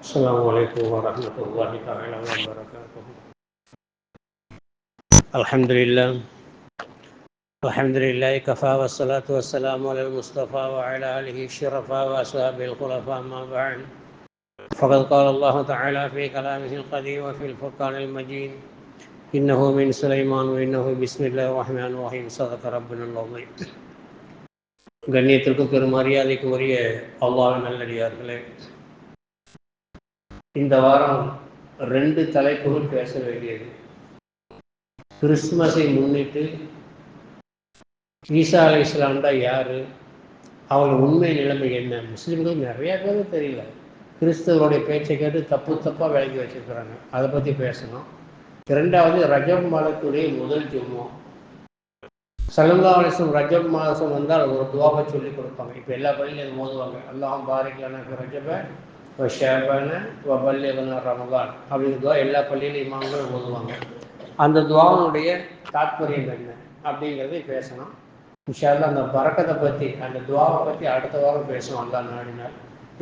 السلام عليكم ورحمة الله تعالى وبركاته. الحمد لله كفى والصلاة والسلام على المصطفى وعلى آله الشرفاء وأصحابه الخلفاء أما بعد فقد قال الله تعالى في كلامه القديم وفي الفرقان المجيد إنه من سليمان وإنه بسم الله الرحمن الرحيم صدق ربنا العظيم. கண்ணியத்திற்கும் பெருமரியாதைக்கு உரிய அல்லாஹ்வின் நல்லடியார்களே, இந்த வாரம் 2 தலைப்புகள் பேச வேண்டியது. கிறிஸ்துமஸை முன்னிட்டு ஈசா அலைஹிஸ்ஸலாம்டா யாரு, அவங்க உண்மை நிலைமை என்ன? முஸ்லீம்கள் நிறைய பேருக்கு தெரியல. கிறிஸ்தவருடைய பேச்சை கேட்டு தப்பாக விளக்கி வச்சிருக்கிறாங்க. அதை பற்றி பேசணும். 2வது ரஜப் மாதத்துடைய முதல் ஜும்மா. ஸல்லல்லாஹு அலைஹி வஸல்லம் ரஜப் மாதம் வந்தால் ஒரு துவாவை சொல்லி கொடுப்பாங்க. இப்போ எல்லா பள்ளியும் அது ஓதுவாங்க. அல்லாஹும் பாரிக் லனா ஃபி ரஜப வ ஷஅபன வ பல்லிக்னா ரமலான் அப்படிங்கிற துவா எல்லா பள்ளியிலும் இமாம்கள் ஓதுவாங்க. அந்த துவாவுடைய தாத்பரியம் என்ன அப்படிங்கிறதை பேசணும். இன்ஷா அல்லாஹ் அந்த பரக்கத்தை பற்றி, அந்த துவாவை பற்றி அடுத்த வாரம் பேசுவோம் அல்லாஹ் நாடினார்.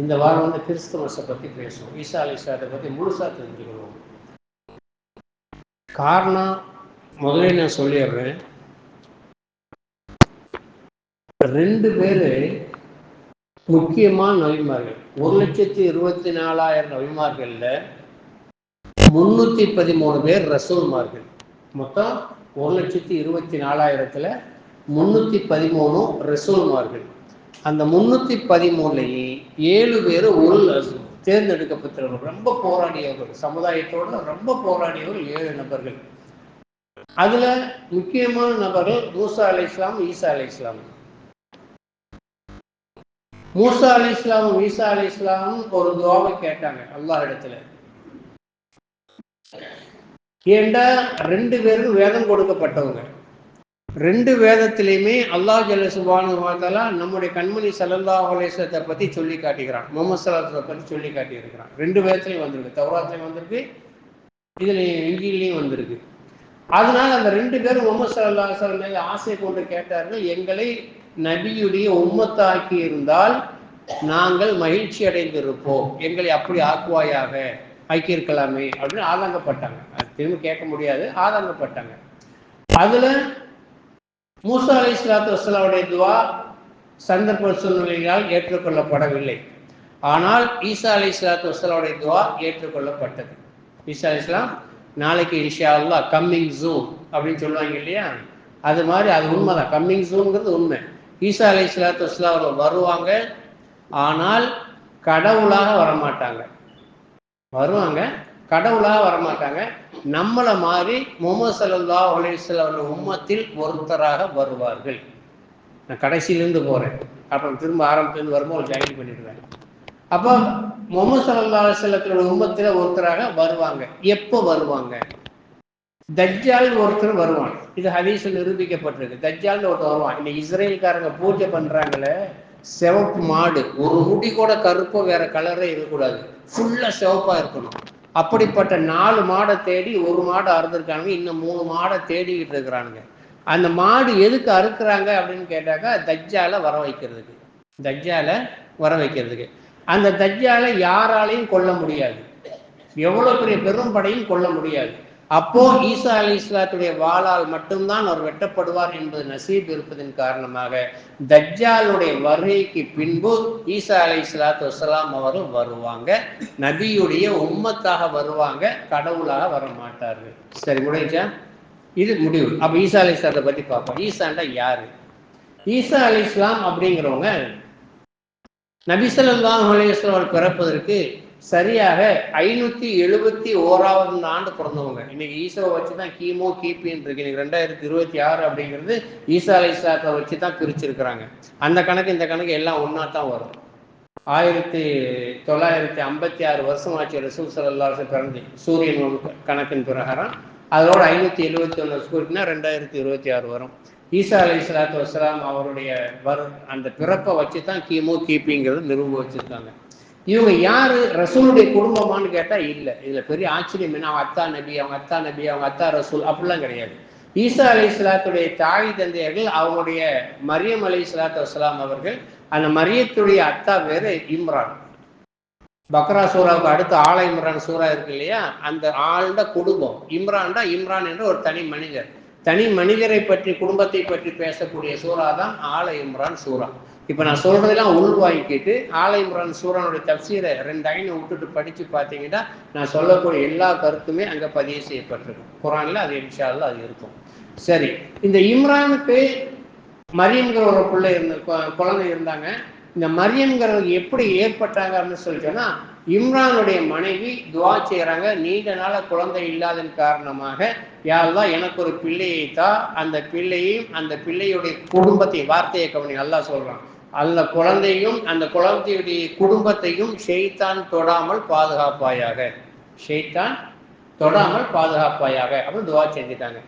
இந்த வாரம் கிறிஸ்துமஸை பற்றி பேசுவோம். ஈசா அலைஹிஸ்ஸலாத்தை பற்றி முழுசாக தெரிஞ்சுக்கணும். காரணம் முதல்ல நான் சொல்லிடுறேன். 2 பேர் முக்கியமான நபிமார்கள். 1,24,000 நபிமார்கள்ல 313 பேர் ரசூல்மார்கள். மொத்தம் 1,24,000ல் 313 ரசூல்மார்கள். அந்த 313லேயே 7 பேர் உலுல் அஸ்ம் தேர்ந்தெடுக்கப்பட்டவர்கள். ரொம்ப போராடியவர்கள், சமுதாயத்தோடு ரொம்ப போராடியவர்கள் 7 நபர்கள். அதுல முக்கியமான நபர்கள் மூசா அலைஹிஸ்ஸலாம், ஈசா அலைஹிஸ்ஸலாம். மூசா அலைஹிஸ்ஸலாமும் ஈசா அலைஹிஸ்ஸலாமும் ஒரு துஆவை கேட்டாங்க அல்லாஹ் இடத்துல. ஏண்டா 2 பேரும் வேதம் கொடுக்கப்பட்டவங்க. 2 வேதத்திலையுமே அல்லாஹ் ஜல்ல சுப்ஹானஹு வ தஆலா நம்முடைய கண்மணி ஸல்லல்லாஹு அலைஹி வஸல்லத்தை பற்றி சொல்லி காட்டுகிறான். முஹம்மது ஸல்லல்லாஹு அலைஹி வஸல்லம் பற்றி சொல்லி காட்டியிருக்கிறான். 2 வேதத்திலையும் வந்திருக்கு. தௌராத்லையும் வந்திருக்கு, இதுல இன்ஜீல்லையும் வந்திருக்கு. அதனால அந்த 2 பேரும் முஹம்மது ஸல்லல்லாஹு அலைஹி வஸல்லம் மேல ஆசை கொண்டு கேட்டார்கள், எங்களை நபியுடைய உம்மத்தாக்கி இருந்தால் நாங்கள் மகிழ்ச்சி அடைந்திருப்போம், எங்களை அப்படி ஆக்குவாயாக, ஆக்கியிருக்கலாமே அப்படின்னு ஆதங்கப்பட்டாங்க. அது திரும்ப கேட்க முடியாது, ஆதங்கப்பட்டாங்க. அதுல மூசா அலைஹிஸ்ஸலாத்து வஸ்ஸலாமுடைய துஆ சந்தர்ப்ப சூழ்நிலையால் ஏற்றுக்கொள்ளப்படவில்லை. ஆனால் ஈசா அலைஹிஸ்ஸலாத்து வஸ்ஸலாமுடைய துஆ ஏற்றுக்கொள்ளப்பட்டது. ஈசா அலைஹிஸ்ஸலாம் நாளைக்கு இன்ஷா அல்லாஹ் கம்மிங் ஜூன் அப்படின்னு சொல்லுவாங்க இல்லையா, அது மாதிரி அது உண்மைதான். கம்மிங் ஜூன்ங்கிறது உண்மை. ஈசா அலைஹிஸ்ஸலாத்து வஸ்ஸலாம் அவர்கள் வருவாங்க, ஆனால் கடவுளாக வரமாட்டாங்க. வருவாங்க, கடவுளாக வரமாட்டாங்க. நம்மளை மாதிரி முஹம்மது ஸல்லல்லாஹு அலைஹி வஸல்லம் உம்மத்தில் ஒருத்தராக வருவார்கள். நான் கடைசியிலேருந்து போகிறேன், அப்புறம் திரும்ப ஆரம்பத்துலேருந்து வரும்போது ஜாயின் பண்ணிடுவேன். அப்போ முஹம்மது ஸல்லல்லாஹு அலைஹி வஸல்லத்தோட உம்மத்தில் ஒருத்தராக வருவாங்க. எப்போ வருவாங்க? தஜ்ஜால் ஒருத்தர் வருவான். இது ஹதீஸில் நிரூபிக்கப்பட்டிருக்கு. தஜ்ஜால்னு ஒருத்தர் வருவான். இன்னைக்கு இஸ்ரேல்காரங்க பூஜை பண்ணுறாங்களே, சிவப்பு மாடு, ஒரு முடி கூட கருப்போ வேற கலரே இருக்கக்கூடாது, ஃபுல்லாக சிவப்பாக இருக்கணும். அப்படிப்பட்ட 4 மாடை தேடி ஒரு மாடை அறுத்துருக்காங்க. இன்னும் 3 மாடை தேடிக்கிட்டு இருக்கிறானுங்க. அந்த மாடு எதுக்கு அறுக்குறாங்க அப்படின்னு கேட்டாக்கா, தஜ்ஜாலை வர வைக்கிறதுக்கு. தஜ்ஜாலை வர வைக்கிறதுக்கு. அந்த தஜ்ஜாலை யாராலையும் கொல்ல முடியாது, எவ்வளோ பெரிய பெரும் படையும் கொல்ல முடியாது. அப்போ ஈசா அலைஹிஸ்ஸலாத்துடைய வாளால் மட்டும்தான் அவர் வெட்டப்படுவார் என்பது நசீப் இருப்பதன் காரணமாக தஜ்ஜாலுடைய வருகைக்கு பின்பு ஈசா அலைஹிஸ்ஸலாத்து வஸ்ஸலாம் அவர்கள் வருவாங்க. நபியுடைய உம்மத்தாக வருவாங்க, கடவுளாக வர மாட்டார்கள். சரி, முடிஞ்சா? இது முடிவு. அப்போ ஈசா அலைஹிஸ்ஸலாத்தை பற்றி பார்ப்போம். ஈசாண்டா யாரு? ஈசா அலைஹிஸ்ஸலாம் அப்படிங்கிறவங்க நபி ஸல்லல்லாஹு அலைஹி வஸல்லம் பிறப்பதற்கு சரியாக 571வது ஆண்டு பிறந்தவங்க. இன்னைக்கு ஈசாவை வச்சு தான் கிமு கிபின்னு இருக்கு. இன்னைக்கு 2026 அப்படிங்கிறது ஈசா அலைஹிஸ்ஸலாத்தை வச்சு தான் பிரிச்சிருக்கிறாங்க. அந்த கணக்கு இந்த கணக்கு எல்லாம் ஒன்றா தான் வரும். 1956 வருஷம் ஆச்சு ரசூல் ஸல்லல்லாஹு அலைஹி வஸல்லம் பிறந்து, சூரியன் கணக்கின் பிரகாரம். அதோட 571 கூட்டினா 2026 வரும். ஈசா அலைஹிஸ்ஸலாத்து வஸ்ஸலாம் அவருடைய அந்த பிறப்பை வச்சு தான் கிமு கிபிங்கிறது நிறுவ வச்சிருக்காங்க. இவங்க யாரு? ரசூலுடைய குடும்பமானு கேட்டா இல்லை. இதுல பெரிய ஆச்சரியம் என்ன, அவங்க அத்தா நபி, அவங்க அத்தா நபி, அவங்க அத்தா ரசூல் அப்படிலாம் கிடையாது. ஈசா அலைஹிஸ்ஸலாத்துடைய தாய் தந்தையர்கள் அவங்களுடைய மரியம் அலைஹிஸ்ஸலாத்து வஸ்ஸலாம் அவர்கள். அந்த மரியத்துடைய அத்தா பேரு இம்ரான். பக்ரா சூராவுக்கு அடுத்து ஆல இம்ரான் சூரா இருக்கு இல்லையா, அந்த ஆழ்ந்த குடும்பம். இம்ரான் என்ற ஒரு தனி மனிதர், தனி மனிதரை பற்றி குடும்பத்தை பற்றி பேசக்கூடிய சூறா தான் ஆல இம்ரான் சூரா. இப்போ நான் சொல்றதெல்லாம் உள்வாங்கிக்கிட்டு ஆல இம்ரான் சூரானுடைய தப்சீரை 2 ஐனை விட்டுட்டு படித்து பார்த்தீங்கன்னா நான் சொல்லக்கூடிய எல்லா கருத்துமே அங்கே பதிவு செய்யப்பட்டிருக்கும். குரானில் அது இன்ஷா அல்லாஹ் அது இருக்கும். சரி, இந்த இம்ரானுக்கு மரியம்ங்கிற ஒரு பிள்ளை குழந்தை இருந்தாங்க. இந்த மரியம்ங்கிறது எப்படி ஏற்பட்டாங்க அப்படின்னு சொல்லிட்டோன்னா, இம்ரானுடைய மனைவி துவா செய்கிறாங்க, நீண்ட நாள குழந்தை இல்லாதன் காரணமாக யா அல்லாஹ் எனக்கு ஒரு பிள்ளையை தான், அந்த பிள்ளையும் அந்த பிள்ளையுடைய குடும்பத்தையும், வார்த்தையை கவனி அல்லாஹ் சொல்றான், அந்த குழந்தையும் அந்த குழந்தையுடைய குடும்பத்தையும் ஷைத்தான் தொடாமல் பாதுகாப்பாயாக, ஷைத்தான் தொடாமல் பாதுகாப்பாயாக அப்படின்னு துவா செஞ்சுட்டாங்க.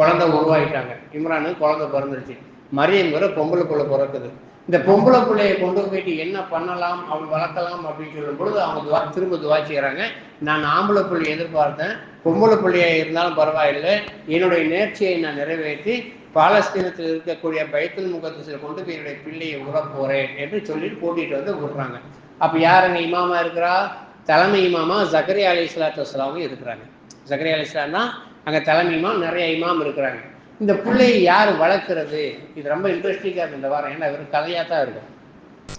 குழந்தை உருவாயிட்டாங்க. இம்ரானுக்கு குழந்தை பிறந்துருச்சு. மரியம்ங்கிற பொம்பளை பிள்ளை பிறக்குது. இந்த பொம்பளை பிள்ளையை கொண்டு போயிட்டு என்ன பண்ணலாம், அவன் வளர்க்கலாம் அப்படின்னு சொல்லும் பொழுது அவங்க திரும்ப துவா செய்கிறாங்க, நான் ஆம்பளை பிள்ளை எதிர்பார்த்தேன், பொம்பளை பிள்ளையா இருந்தாலும் பரவாயில்லை, என்னுடைய நேர்ச்சியை நான் நிறைவேற்றி பாலஸ்தீனத்தில் இருக்கக்கூடிய பைத்துல் முகத்தஸில் கொண்டு போய் என்னுடைய பிள்ளையை உற போறேன் என்று சொல்லிட்டு கூட்டிகிட்டு வந்து விடுறாங்க. அப்போ யார் அங்கே இமாமா இருக்கிறா? தலைமை இமாமா ஜக்கரியா அலைஹிஸ்ஸலாத்து வஸ்ஸலாமும் இருக்கிறாங்க. ஜக்கரியா அலைஹிஸ்ஸலாம் தான் அங்கே தலைமை இமாம், நிறைய இமாம் இருக்கிறாங்க. இந்த பிள்ளையை யார் வளர்க்குறது? இது ரொம்ப இன்ட்ரெஸ்டிங்காக இருக்கு இந்த வாரம், ஏன்னா வெறும் கதையாக தான் இருக்கும்.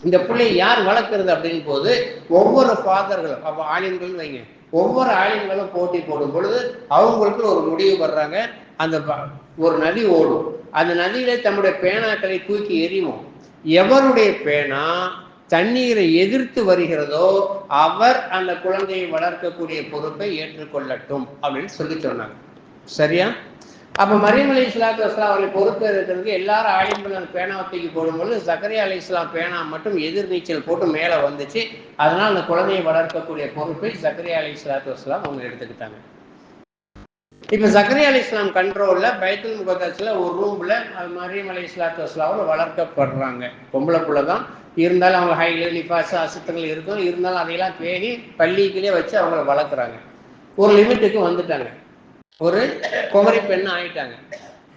இந்த பிள்ளையை யார் வளர்க்குறது அப்படின்னு போது ஒவ்வொரு ஃபாதர்களும், அப்போ ஆலிம்கள் வைங்க, ஒவ்வொரு ஆலிம்களும் போட்டி போடும் பொழுது அவங்களுக்கு ஒரு முடிவு வர்றாங்க. அந்த ஒரு நதி ஓடும், அந்த நதியில தம்முடைய பேனாக்களை தூக்கி எறிவோம், எவருடைய பேனா தண்ணீரை எதிர்த்து வருகிறதோ அவர் அந்த குழந்தையை வளர்க்கக்கூடிய பொறுப்பை ஏற்றுக்கொள்ளட்டும் அப்படின்னு சொல்லி சொன்னாங்க. சரியா? அப்போ மரியம் அலைஹிஸ்ஸலாத்து வஸ்ஸலாம் அவர்களை பொறுப்பு இருக்கிறதுக்கு எல்லாரும் ஆலிம்கள் அந்த பேனாவை தூக்கி போடும்போது ஜக்கரியா அலைஹிஸ்ஸலாம் பேனா மட்டும் எதிர்நீச்சல் போட்டு மேலே வந்துச்சு. அதனால் அந்த குழந்தையை வளர்க்கக்கூடிய பொறுப்பை ஜக்கரியா அலைஹிஸ்ஸலாத்து வஸ்ஸலாம் அவங்க எடுத்துக்கிட்டாங்க. இப்போ ஜக்கரியா அலைஹிஸ்ஸலாம் கண்ட்ரோலில் பைத்துல் முகத்தஸில் ஒரு ரூமில் மரியம் அலைஹிஸ்ஸலாத்து வஸ்ஸலாம் வளர்க்கப்படுறாங்க. பொம்பளை பிள்ளை தான் இருந்தாலும் அவங்க ஹைல நிஃபாஸ் அசுத்தங்கள் இருக்கும், இருந்தாலும் அதையெல்லாம் பேணி பள்ளிக்குள்ளே வச்சு அவங்கள வளர்க்குறாங்க. ஒரு லிமிட்டுக்கு வந்துட்டாங்க, ஒரு குமரி பெண் ஆயிட்டாங்க.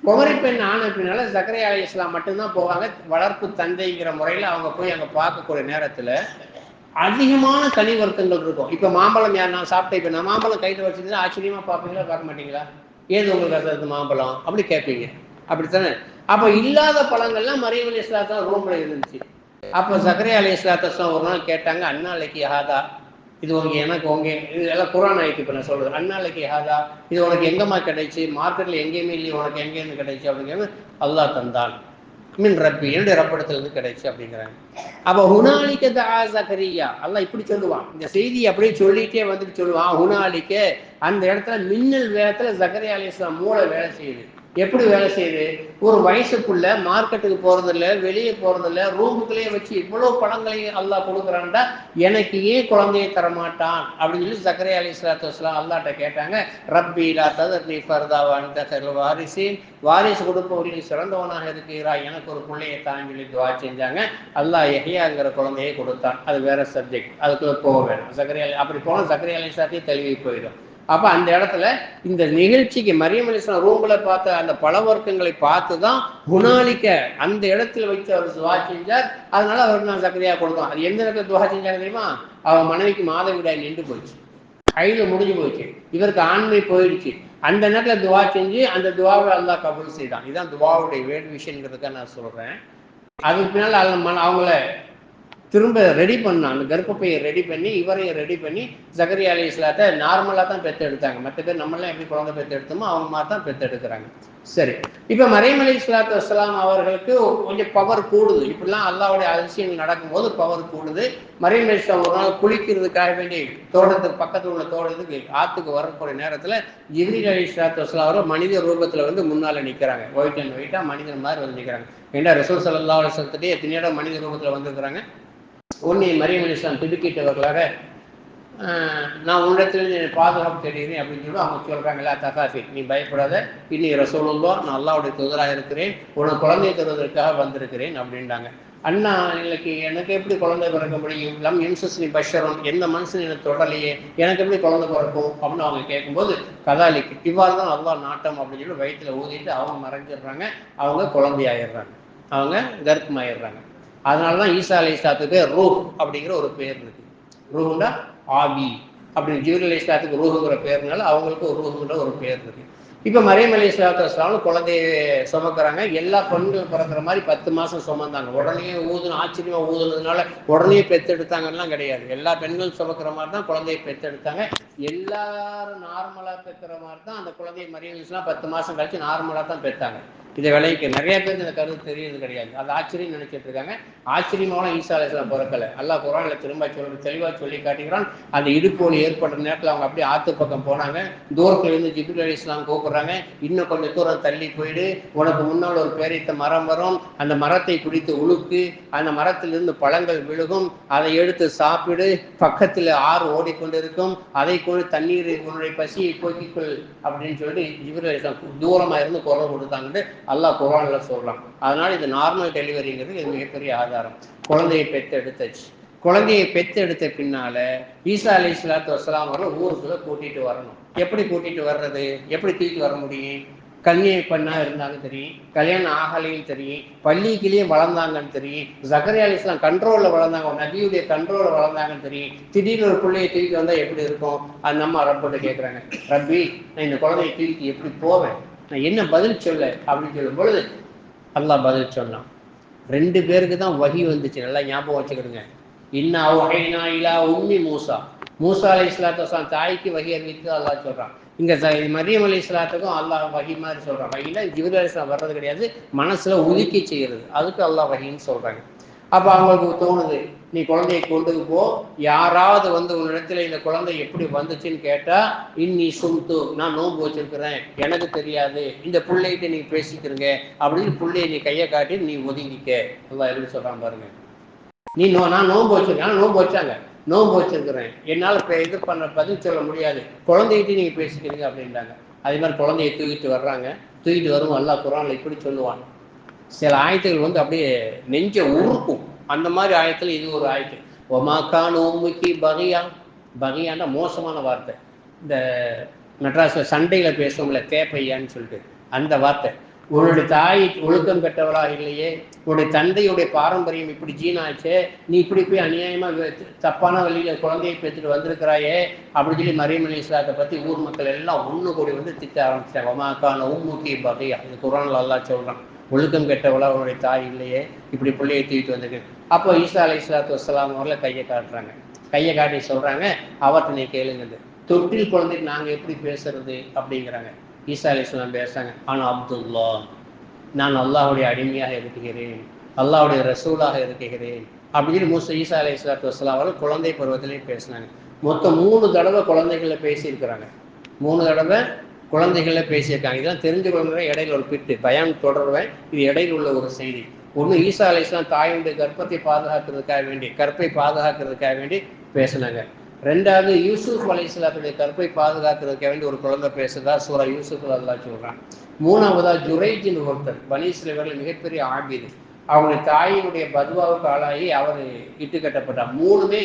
குமரி பெண் ஆன பின்னால ஜக்கரியா அலைஹிஸ்ஸலாம் மட்டும்தான் போவாங்க. வளர்ப்பு தந்தைங்கிற முறையில் அவங்க போய் அங்கே பார்க்கக்கூடிய நேரத்தில் அதிகமான கனி வர்க்கங்கள் இருக்கும். இப்போ மாம்பழம் யார் நான் சாப்பிட்டேன், இப்போ நான் மாம்பழம் கையில் வச்சுருந்தா ஆச்சரியமாக பார்ப்பீங்களா, பார்க்க மாட்டீங்களா? ஏது உங்களுக்கு அது மாம்பழம் அப்படி கேட்பீங்க, அப்படித்தானே? அப்போ இல்லாத பழங்கள்லாம் மரியம் அலைஹிஸ்ஸலாம் ரூம்ல இருந்துச்சு. அப்போ ஜக்கரியா அலைஹிஸ்ஸலாம் ஒரு நாள் கேட்டாங்க, அன்னாலைக்கு ஹாதா, இது உங்க எனக்கு உங்க இது எல்லாம் குரான் ஆயிட்டு. இப்போ நான் சொல்றது அன்னாலைக்கு ஹாதா, இது உனக்கு எங்கம்மா கிடைச்சி, மார்க்கெட்ல எங்கேயுமே இல்லையே, உனக்கு எங்கேருந்து கிடைச்சி அப்படிங்கிறது அல்லாஹ் தந்தான், மின் ரப்பி, என்னுடைய ரப்படத்திலிருந்து கிடைச்சி அப்படிங்கிறாங்க. அப்போ ஹுனாலிக்க தஆ ஜக்கரியா, அல்லாஹ் இப்படி சொல்லுவான், இந்த செய்தி அப்படியே சொல்லிட்டே வந்துட்டு சொல்லுவான், ஹுனாலிக்க, அந்த இடத்துல மின்னல் வேகத்துல ஜக்கரியா அலைஹிஸ்ஸலாம் மூளை வேலை செய்யுது. எப்படி வேலை செய்யுது? ஒரு வயசுக்குள்ள மார்க்கெட்டுக்கு போறதில்ல, வெளியே போறதில்ல, ரூமுக்குள்ளேயே வச்சு இவ்வளவு பழங்களையும் அல்லாஹ் கொடுக்குறான்டா, எனக்கு ஏன் குழந்தையை தரமாட்டான் அப்படின்னு சொல்லி ஜக்கரியா அலைஹிஸ்ஸலாத்து வஸ்ஸலாம் அல்லாஹ்ட்ட கேட்டாங்க. ரப்பி லா ததர்னி ஃபர்தா வ அன்த கைருல் வாரிசீன், வாரிசு கொடுப்பவரில் சிறந்தவனாக இருக்கிறாய், எனக்கு ஒரு பிள்ளையை தான் சொல்லி துவா செஞ்சாங்க. அல்லாஹ் யஹ்யாங்கிற குழந்தையை கொடுத்தான். அது வேற சப்ஜெக்ட், அதுக்குள்ள போக வேணும். ஜக்கரியா அப்படி போனால் ஜக்கரியா அலைஹிஸ்ஸலாத்தையும் தெளிவி போயிடும். அப்போ அந்த இடத்துல இந்த நிகழ்ச்சிக்கு மரியம் அலைஹிஸ்ஸலாம் ரூம்ல பார்த்த அந்த பல வர்க்கங்களை பார்த்து தான் ஹுனாலிக்க அந்த இடத்துல வச்சு அவர் துவா செஞ்சார். அதனால அவருக்கு நான் ஜக்கரியா கொடுத்தோம். அது எந்த இடத்துல துவா செஞ்சாங்க தெரியுமா? அவன் மனைவிக்கு மாதவிடாய் நின்று போயிடுச்சு, கையில முடிஞ்சு போயிடுச்சு, இவருக்கு ஆண்மை போயிடுச்சு. அந்த நேரத்தில் துவா செஞ்சு அந்த துவாவை அல்லாஹ் கபூல் செய்தான். இதுதான் துவாவுடைய வேறு விஷயங்கிறதுக்காக நான் சொல்றேன். அதுக்கு பின்னால் அவங்கள திரும்ப ரெடி பண்ணான், அந்த கர்ப்பப்பையை ரெடி பண்ணி இவரையும் ரெடி பண்ணி ஜக்கரியா அலைஹிஸ்ஸலாத்தை நார்மலாக தான் பெற்றெடுத்தாங்க. மற்ற பேர் நம்மளாம் எப்படி குழந்தை பெற்றெடுத்தோமோ அவங்க மாதிரி தான் பெற்றெடுக்கிறாங்க. சரி, இப்போ மரியம் அலைஹிஸ்ஸலாத்து வஸ்ஸலாம் அவர்களுக்கு கொஞ்சம் பவர் கூடுது. இப்படிலாம் அல்லாஹ்வுடைய அதிசயங்கள் நடக்கும்போது பவர் கூடுது. மரியம் அலைஹிஸ்ஸலாம் ஒரு நாள் குளிக்கிறதுக்காக வேண்டி தோட்டத்துக்கு பக்கத்தில் உள்ள தோட்டத்துக்கு ஆற்றுக்கு வரக்கூடிய நேரத்தில் ஜிப்ரீல் அலைஹிஸ்ஸலாத்து வஸ்ஸலாம் அவர் மனித ரூபத்தில் வந்து முன்னால் நிற்கிறாங்க. ஒயிட் அண்ட் ஒயிட்டாக மனிதன் மாதிரி வந்து நிற்கிறாங்க. ஏன்னா ரசூல் ஸல்லல்லாஹு அலைஹி வஸல்லம் எத்தனை இடம் மனித ரூபத்தில் வந்திருக்கிறாங்க. உன்னை மரியம் அலைஹிஸ்ஸலாம் திடுக்கிட்டவர்களாக, நான் உன்னிடத்தில் பாதுகாப்பு தெரிகிறேன் அப்படின்னு சொல்லி அவங்க சொல்றாங்களா, தகாஃபி, நீ பயப்படாத, இன்னி ரசூலுல்லாஹ், நான் அல்லாஹ்வுடைய தூதராக இருக்கிறேன், உனக்கு குழந்தை தருவதற்காக வந்திருக்கிறேன் அப்படின்றாங்க. அண்ணா, இன்னைக்கு எனக்கு எப்படி குழந்தை பிறக்க முடியும்? லம் யம்சஸ்னி பஷருன், எந்த மனுஷன் எனக்கு தொடலையே, எனக்கு எப்படி குழந்தை பிறக்கும் அப்படின்னு அவங்க கேட்கும்போது, கதாலிக்கு இவ்வாறு தான் அல்லாஹ் நாட்டம் அப்படின்னு சொல்லி வயிற்றுல ஊதிட்டு அவங்க மறைஞ்சிடுறாங்க. அவங்க குழந்தையாயிடுறாங்க, அவங்க கர்ப்பமாயிடுறாங்க. அதனால தான் ஈசா அலைஹிஸ்ஸலாத்துக்கு ரூஹ் அப்படிங்கிற ஒரு பேர் இருக்கு. ரூஹுண்டா ஆவி அப்படின்னு ஜிப்ரீல் அலைஹிஸ்ஸலாத்துக்கு ரூஹுங்கிற பேர்னால அவங்களுக்கு ரூஹுங்கிற ஒரு பேர் இருக்கு. இப்போ மரியம் அலைஹிஸ்ஸலாத்து வஸ்ஸலாம் குழந்தைய சுமக்கிறாங்க. எல்லா பெண்கள் பிறக்கிற மாதிரி 10 மாசம் சுமந்தாங்க. உடனே ஆச்சரியமா ஊதுனதுனால உடனே பெத்தெடுத்தாங்கலாம் கிடையாது. எல்லா பெண்களும் சுமக்கிற மாதிரி தான் குழந்தையை பெத்தெடுத்தாங்க. எல்லாரும் நார்மலா பெக்கிற மாதிரி தான் அந்த குழந்தைய மரியம் அலைஹிஸ்ஸலாம் 10 மாசம் கழிச்சு நார்மலா தான் பெத்தாங்க. இதை விளைவிக்க நிறைய பேருக்கு இந்த கருத்து தெரியுது கிடையாது. அது ஆச்சரியம் நினைச்சிட்டு இருக்காங்க. ஆச்சரியமான ஈசா அலைஹிஸ்ஸலாம் பிறக்கல. அல்லாஹ் குர்ஆன்ல திரும்ப தெளிவா சொல்லி காட்டுகிறான். அந்த இடுப்போடு ஏற்பட்ட நேரத்தில் அவங்க அப்படியே ஆத்து பக்கம் போனாங்க. தூரத்துல இருந்து ஜிப்ரீல் அலைஹிஸ்ஸலாம் கூப்பிடுறாங்க, இன்னும் கொஞ்சம் தூரம் தள்ளி போயிடு, உனக்கு முன்னால் ஒரு பேரித்த மரம் வரும், அந்த மரத்தை பிடித்து உழுக்கு, அந்த மரத்திலிருந்து பழங்கள் விழுகும், அதை எடுத்து சாப்பிடு, பக்கத்தில் ஆறு ஓடிக்கொண்டிருக்கும், அதை கொண்டு தண்ணீர் உன்னுடைய பசியை போக்கிக்கொள் அப்படின்னு சொல்லிட்டு ஜிப்ரீல் அலைஹிஸ்ஸலாம் தூரமா இருந்து குரல் கொடுத்தாங்கன்னு அல்லாஹ் குர்ஆன்ல சொல்றான். அதனால இது நார்மல் டெலிவரிங்கிறது இது மிகப்பெரிய ஆதாரம். குழந்தையை பெற்றெடுத்தாச்சு. குழந்தையை பெற்றெடுத்த பின்னால ஈசா அலைஹிஸ்ஸலாத்து வஸ்ஸலாம் அவர்கள் ஊருக்குள்ள கூட்டிட்டு வரணும். எப்படி கூட்டிட்டு வர்றது? எப்படி தூக்கிட்டு வர முடியும்? கன்னியை பெண்ணா இருந்தாங்க தெரியும், கல்யாணம் ஆகலையும் தெரியும், பள்ளிக்கிலேயே வளர்ந்தாங்கன்னு தெரியும், ஜக்கரியா அலைஹிஸ்ஸலாம் கண்ட்ரோல்ல வளர்ந்தாங்க, நபியுடைய கண்ட்ரோல்ல வளர்ந்தாங்கன்னு தெரியும். திடீர்னு ஒரு பிள்ளையை தூக்கி வந்தா எப்படி இருக்கும்? அந்த அம்மா ரப்பிட்ட கேட்குறாங்க, ரப்பி நான் இந்த குழந்தையை தூக்கி எப்படி போவேன், நான் என்ன பதில் சொல்ல அப்படின்னு சொல்லும் பொழுது அல்லாஹ் பதில் சொன்னான். 2 பேருக்கு தான் வஹி வந்துச்சு. நல்லா ஞாபகம் வச்சுக்கிடுங்க. இன்னா வஹைனா இலா உம்மி மூசா, மூசா அலைஹிஸ்ஸலாத்து வஸ்ஸலாம் தாய்க்கு வஹி அறிவித்து அல்லாஹ் சொல்றான். இங்க மரியம் அலைஹிஸ்ஸலாத்துக்கும் அல்லாஹ் வஹி மாதிரி சொல்றான். வஹில ஜிப்ரீல் அலைஹிஸ்ஸலாம் வர்றது கிடையாது, மனசுல உலுக்கி செய்யறது, அதுக்கு அல்லாஹ் வஹின்னு சொல்றாங்க. அப்ப அவங்களுக்கு தோணுது, நீ குழந்தையை கொண்டு போ, யாராவது வந்து உன்னிடத்துல இந்த குழந்தை எப்படி வந்துச்சுன்னு கேட்டா, இன்னி சும்து நான் நோன்பு வச்சிருக்கிறேன், எனக்கு தெரியாது, இந்த பிள்ளைகிட்ட நீ பேசிக்கிறங்க அப்படின்னு பிள்ளைய நீ கையை காட்டி நீ ஒதுங்கிக்க. அல்லாஹ் எப்படி சொல்றான் பாருங்க. நீ நான் நோன்பு வச்சிருக்கேன், நோன்பு வச்சாங்க, நோன்பு வச்சிருக்கிறேன், என்னால் இது பண்ண பதில் சொல்ல முடியாது, குழந்தைகிட்ட நீங்க பேசிக்கிறீங்க அப்படின்றாங்க. அதே மாதிரி குழந்தைய தூக்கிட்டு வர்றாங்க. தூக்கிட்டு வரும் அல்லாஹ் குர்ஆன்ல இப்படி சொல்லுவான். சில ஆயத்துகள் வந்து அப்படியே நெஞ்ச உருக்கும். அந்த மாதிரி ஆயத்துல இது ஒரு ஆயத்து. ஒமாக்கான் உம்முக்கி பகியா, பகியான்னா மோசமான வார்த்தை. இந்த மெட்ராஸ்ல சண்டையில பேசுவோம்ல தேப்பையான்னு சொல்லிட்டு அந்த வார்த்தை. உன்னுடைய தாய் ஒழுக்கம் பெற்றவளா இல்லையே, உன்னுடைய தந்தையுடைய பாரம்பரியம் இப்படி ஜீனாச்சே, நீ இப்படி போய் அநியாயமா தப்பான வழியில குழந்தையை பெற்றுட்டு வந்திருக்கிறாயே அப்படின்னு சொல்லி மரியம் அலைஹிஸ்ஸலாத்தை பத்தி ஊர் மக்கள் எல்லாம் ஒண்ணு கூடி வந்து திட்ட ஆரம்பிச்சிட்டாங்க. ஒமாக்கான் உம்முக்கி பகியா, இது குர்ஆன்ல அல்லாஹ் சொல்றான். ஒழுக்கம் கெட்டவளா உன்னுடைய தாய் இல்லையே, இப்படி பிள்ளையை தூக்கிட்டு வந்திருக்கு. அப்போ ஈசா அலைஹிஸ்ஸலாத்து வஸ்ஸலாம் அவர்களை கையை காட்டுறாங்க. கையை காட்டி சொல்றாங்க, அவர்கிட்ட நீ கேளுங்க, தொட்டில் குழந்தைக்கு நாங்க எப்படி பேசுறது அப்படிங்கிறாங்க. ஈசா அலைஹிஸ்ஸலாம் பேசுறாங்க, ஆனா அப்துல்லா, நான் அல்லாஹ்வுடைய அடிமையாக இருக்கிறேன், அல்லாஹ்வுடைய ரசூலாக இருக்கிறேன் அப்படின்னு ஈசா அலைஹிஸ்ஸலாத்து வஸ்ஸலாம் அவர்கள் குழந்தை பருவத்திலேயே பேசினாங்க. மொத்தம் 3 தடவை குழந்தைகளை பேசியிருக்கிறாங்க. 3 தடவை குழந்தைகள பேசியிருக்காங்க. இதெல்லாம் தெரிஞ்சு கொள்கிற இடையில ஒரு பிட்டு பயான் தொடர்வேன். இது இடையில் உள்ள ஒரு செய்தி. ஒன்று ஈசா அலைஹிஸ்ஸலாம் தாயுடைய கர்ப்பத்தை பாதுகாக்கிறதுக்காக வேண்டி, கற்பை பாதுகாக்கிறதுக்காக வேண்டி பேசினாங்க. 2வது யூசுப் அலைஹிஸ்ஸலாத்துடைய கற்பை பாதுகாக்கிறதுக்காக வேண்டி ஒரு குழந்தை பேசுதா சூரா யூசுப்ல அல்லாஹ் சொல்றான். 3வதா ஜுரைஜின் ஒருத்தர் பனி இஸ்ரவேலில் மிகப்பெரிய ஆபிது, அவங்களுடைய தாயினுடைய பதுவாவுக்கு ஆளாகி அவர் இட்டு கட்டப்பட்டார். 3மே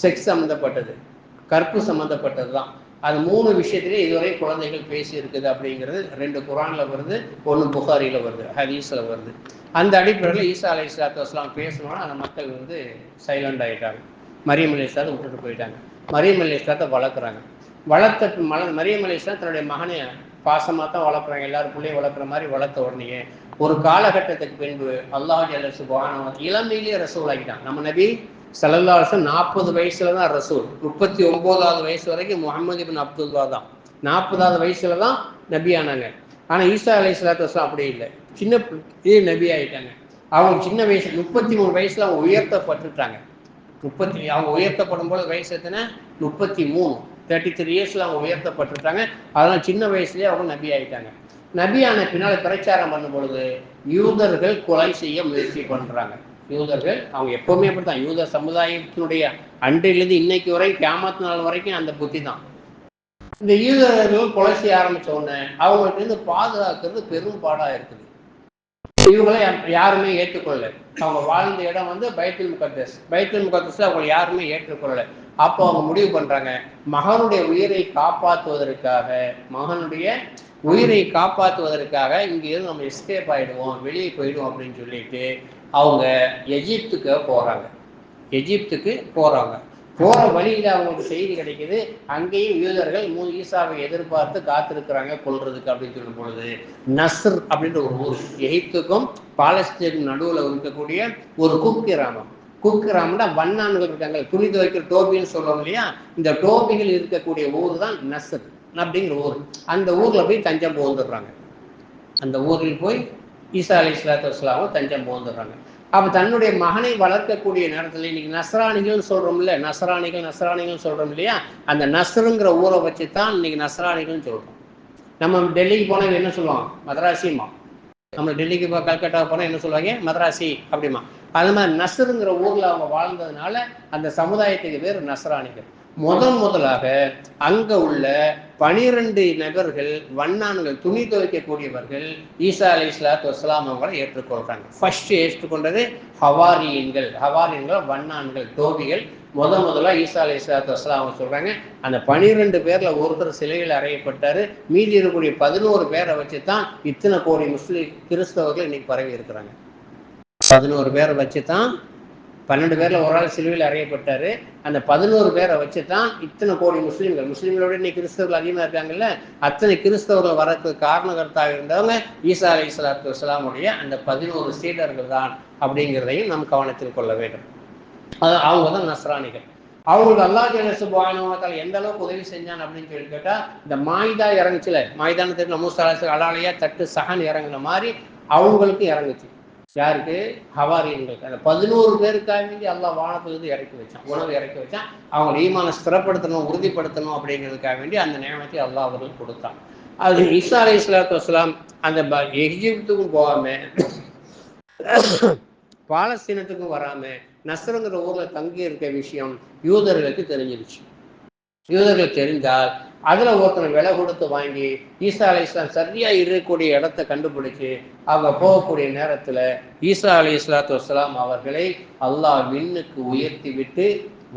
செக்ஸ் சம்மந்தப்பட்டது, கற்பு சம்மந்தப்பட்டது தான். அது 3 விஷயத்திலே இதுவரை குழந்தைகள் பேசி இருக்குது அப்படிங்கிறது 2 குர்ஆன்ல வருது, 1 புகாரில வருது, ஹதீஸ்ல வருது. அந்த அடிப்படையில் ஈசா அலைஹிஸ்ஸலாத்து வஸ்ஸலாம் பேசணும்னா அந்த மக்கள் வந்து சைலண்ட் ஆகிட்டாங்க. மரியம் அலைஹிஸ்ஸலாத்தை விட்டுட்டு போயிட்டாங்க. மரியம் அலைஹிஸ்ஸலாத்தை வளர்க்குறாங்க. வளர்த்த மரியம் அலைஹிஸ்ஸலாம் தன்னுடைய மகனை பாசமாக தான் வளர்க்குறாங்க. எல்லாரும் பிள்ளையை வளர்க்குற மாதிரி வளர்த்த உடனே ஒரு காலகட்டத்துக்கு பின்பு அல்லாஹ் ஜல்ல சுப்ஹானஹு இளமையிலேயே ரசூல் ஆகிட்டான். நம்ம நபி ஸல்லல்லாஹு அலைஹி வஸல்லம் 40 வயசுல தான் ரசூல். 39வது வயசு வரைக்கும் முஹம்மது இப்னு அப்துல்லா தான். 40வது வயசுல தான் நபி ஆனாங்க. ஆனா ஈசா அலைஹிஸ்ஸலாத்து வஸ்ஸலாம் அப்படி இல்லை, சின்ன நபி ஆயிட்டாங்க. அவங்க சின்ன வயசு 33 வயசுல அவங்க உயர்த்தப்பட்டுட்டாங்க. அவங்க உயர்த்தப்படும் போது வயசு எத்தனை? 33, 33 இயர்ஸ்ல அவங்க உயர்த்தப்பட்டுட்டாங்க. அதனால சின்ன வயசுலயே அவங்க நபி ஆயிட்டாங்க. நபியான பின்னால பிரச்சாரம் பண்ணும் பொழுது யூதர்கள் கொலை செய்ய முயற்சி பண்றாங்க. யூதர்கள் அவங்க எப்பவுமே அப்படித்தான். யூத சமுதாயத்தினுடைய அன்றிலிருந்து இன்னைக்கு வரை கியாமத் நாள் வரைக்கும் அந்த புத்தி தான். இந்த யூதர்கள் கொலை செய்ய ஆரம்பிச்ச உடனே அவங்களுக்கு இருந்து பாதுகாக்கிறது பெரும் பாடா இருக்குது. இவங்களை யாருமே ஏற்றுக்கொள்ளல. அவங்க வாழ்ந்த இடம் வந்து பைத்துல் முகத்தஸ். பைத்துல் முகத்தஸ்ல அவங்களை யாருமே ஏற்றுக்கொள்ளல. அப்போ அவங்க முடிவு பண்றாங்க, மகனுடைய உயிரை காப்பாற்றுவதற்காக இங்கிருந்து நம்ம எஸ்கேப் ஆயிடுவோம், வெளியே போயிடுவோம் அப்படின்னு சொல்லிட்டு அவங்க எகிப்துக்கு போறாங்க. போற வழியில அவங்களுக்கு செய்தி கிடைக்குது, அங்கேயும் யூதர்கள் ஈசாவை எதிர்பார்த்து காத்திருக்கிறாங்க கொல்றதுக்கு அப்படின்னு சொல்லும் பொழுது, நஸ்ர் அப்படின்ற ஒரு ஊர், எகிப்துக்கும் பாலஸ்தீனுக்கும் நடுவுல இருக்கக்கூடிய ஒரு குக்கிராமம். குக்கிராமம்னா வண்ணான்கள் இருக்காங்க, துணி துவைக்கிற டோபின்னு சொல்லுவோம் இல்லையா, இந்த டோபிகள் இருக்கக்கூடிய ஊர் தான் நஸ்ர் அப்படிங்கிற ஊர். அந்த ஊர்ல போய் தஞ்சம் புகுந்துடுறாங்க. அந்த ஊரில் போய் ஈசா அலைஹிஸ்ஸலாத்து வஸ்ஸலாமும் தஞ்சம் புகுந்துடுறாங்க. அப்ப தன்னுடைய மகனை வளர்க்கக்கூடிய நேரத்தில் இன்னைக்கு நஸ்ரானிகள் சொல்றோம்ல, நஸ்ரானிகள் சொல்றோம் இல்லையா, அந்த நஸ்ருங்கிற ஊரை வச்சு தான் இன்னைக்கு நஸ்ரானிகள் சொல்றோம். நம்ம டெல்லிக்கு போனா என்ன சொல்லுவோம், மதராசிமா. நம்ம டெல்லிக்கு கல்கட்டா போனா என்ன சொல்லுவாங்க, மதராசி அப்படிமா. அது மாதிரி நஸ்ருங்கிற ஊர்ல அவங்க வாழ்ந்ததுனால அந்த சமுதாயத்துக்கு பேர் நஸ்ரானிகள். முதலாக அங்க உள்ள 12 நபர்கள் வண்ணான்கள், துணி துவைக்கக்கூடியவர்கள் ஈசா அலைஹிஸ்ஸலாத்து வஸ்ஸலாம் அவங்களை ஏற்றுக்கொள்றாங்க. ஃபர்ஸ்ட் ஏற்றுக்கொண்டது ஹவாரியன்கள். வண்ணான்கள், தோபிகள். முதலா ஈசா அலைஹிஸ்ஸலாத்து வஸ்ஸலாம் அவங்க சொல்றாங்க, அந்த 12 பேர்ல ஒருத்தர் சிலையில் அறையப்பட்டாரு, மீதி இருக்கக்கூடிய 11 பேரை வச்சுதான் இத்தனை கோடி முஸ்லிம் கிறிஸ்தவர்கள் இன்னைக்கு பரவி இருக்கிறாங்க. 11 பேரை வச்சுதான், 12 பேர்ல ஒரு ஆள் சிலுவையில் அறையப்பட்டாரு, அந்த 11 பேரை வச்சுதான் இத்தனை கோடி முஸ்லீம்களோட இன்னைக்கு கிறிஸ்தவர்கள் அதிகமா இருக்காங்கல்ல, அத்தனை கிறிஸ்தவர்கள் வரதுக்கு காரணகர்த்தாக இருந்தவங்க ஈசா அலைஹிஸ்ஸலாத்து வஸ்ஸலாமுடைய அந்த 11 சீடர்கள் தான் அப்படிங்கிறதையும் நாம் கவனத்தில் கொள்ள வேண்டும். அவங்க தான் நஸ்ரானிகள். அவங்களுக்கு அல்லாஹ் ஜல்ல சுப்ஹானஹு வ தஆலா எந்த அளவுக்கு உதவி செஞ்சான் அப்படின்னு சொல்லி கேட்டா, இந்த மாயிதா இறங்குச்சுல, மாயிதான்னு தெரியல, மூசா அலைஹிஸ்ஸலாம் அலாலையா தட்டு சஹன் இறங்குன மாதிரி அவங்களுக்கு இறங்குச்சு. யாருக்கு, ஹவாரியன்களுக்கு. அந்த 11 பேருக்காக வேண்டி அல்லாஹ் வானத்திலிருந்து இறக்கி வச்சான், உணவு இறக்கி வச்சான். அவங்க ஈமானை ஸ்திரப்படுத்தணும், உறுதிப்படுத்தணும் அப்படிங்கிறதுக்காக வேண்டி அந்த நியமத்தை அல்லாஹ் அவர்களுக்கு கொடுத்தான். அது ஈசா அலைஹிஸ்ஸலாத்து வஸ்ஸலாம் அந்த எகிப்துக்கும் போகாம பாலஸ்தீனத்துக்கும் வராம நஸ்ருங்கிற ஊர்ல தங்கி இருக்க விஷயம் யூதர்களுக்கு தெரிஞ்சிருச்சு. யூதர்கள் தெரிந்தால் அதுல ஒருத்தனை விலை கொடுத்து வாங்கி ஈசா அலைஹிஸ்ஸலாம் சரியா இருக்கக்கூடிய இடத்தை கண்டுபிடிச்சு அவங்க போகக்கூடிய நேரத்துல ஈசா அலைஹிஸ்ஸலாத்து வஸ்ஸலாம் அவர்களை அல்லாஹ் விண்ணுக்கு உயர்த்தி விட்டு,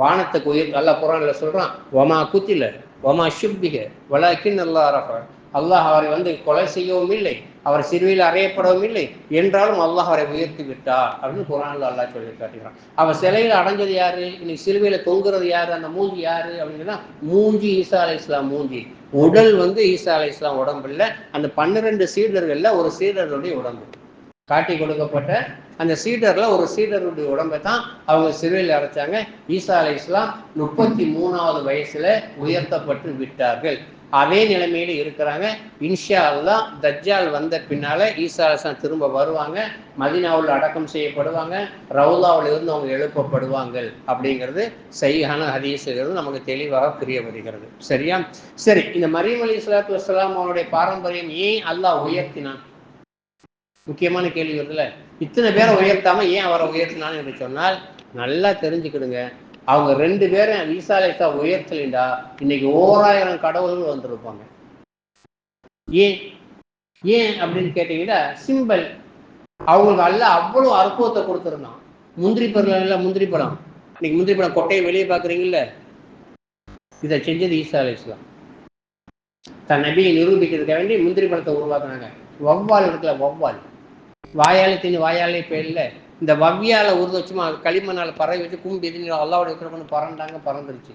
வானத்துக்கு அல்லாஹ் குர்ஆன்ல சொல்றான், வமா குத்தில வமா ஷுப்பிக வலாக்கின் அல்லாஹ் ரஃபா. அல்லாஹ் அவரை கொலை செய்யவும் இல்லை, அவர் சிலுவையில் அறையப்படவும் இல்லை, என்றாலும் அல்லாஹ் அவரை உயர்த்தி விட்டார் அப்படின்னு குர்ஆன்ல அல்லாஹ் சொல்லி காட்டுகிறான். அவர் சிலையில் அடைஞ்சது யாரு, இன்னைக்கு சிலுவையில தொங்குறது யாரு, அந்த மூஞ்சி யாரு அப்படின்னா மூஞ்சி ஈசா அலைஹிஸ்ஸலாம் மூஞ்சி. உடல் ஈசா அலைஹிஸ்ஸலாம் உடம்பு இல்லை, அந்த 12 சீடர்கள்ல ஒரு சீடருடைய உடம்பு. காட்டி கொடுக்கப்பட்ட அந்த சீடர்ல ஒரு சீடருடைய உடம்பை தான் அவங்க சிலுவையில் அடைச்சாங்க. ஈசா அலைஹிஸ்ஸலாம் 33வது வயசுல உயர்த்தப்பட்டு விட்டார்கள். அதே நிலைமையில இருக்கிறாங்க. இன்ஷா அல்லாஹ் தஜ்ஜால் வந்த பின்னால ஈசா அலைஹிஸ்ஸலாம் திரும்ப வருவாங்க, மதீனாவில் அடக்கம் செய்யப்படுவாங்க, ரவுலாவில் இருந்து அவங்க எழுப்பப்படுவாங்க அப்படிங்கிறது சஹீஹான ஹதீஸ்கள் நமக்கு தெளிவாக புரிய வருகிறது. சரியா? சரி, இந்த மரியம் அலைஹிஸ்ஸலாத்து வஸ்ஸலாம் அவருடைய பாரம்பரியம் ஏன் அல்லாஹ் உயர்த்தினான்? முக்கியமான கேள்வி வருதுல. இத்தனை பேரை உயர்த்தாம ஏன் அவரை உயர்த்தினான்னு என்று சொன்னால், நல்லா தெரிஞ்சுக்கிடுங்க, அவங்க 2 பேரும் ஈசா அலைஹிஸ்ஸலாம் உயர்த்தலைண்டா இன்னைக்கு 1000 கடவுள்கள் வந்திருப்பாங்க. ஏன் அப்படின்னு கேட்டீங்கன்னா, சிம்பிள். அவங்களுக்கு அல்லாஹ் அவ்வளவு அற்புதத்தை கொடுத்துருந்தான். முந்திரி பழம், இன்னைக்கு முந்திரி பழம் கொட்டையை வெளியே பாக்குறீங்கல்ல, இதை செஞ்சது ஈசா அலைஹிஸ்ஸலாம். தன் நபியை நிரூபிக்கிறதுக்காக வேண்டி முந்திரி பழத்தை உருவாக்குனாங்க. வவ்வால் இருக்குல்ல, வவ்வால் வாயாலே தின்னு வாயாலே பேர்ல இந்த வவ்வியால உருவச்சுமா களிமண்ணால பறவை வச்சு கும்பி அல்லாவோட இருக்கிற பறந்துருச்சு.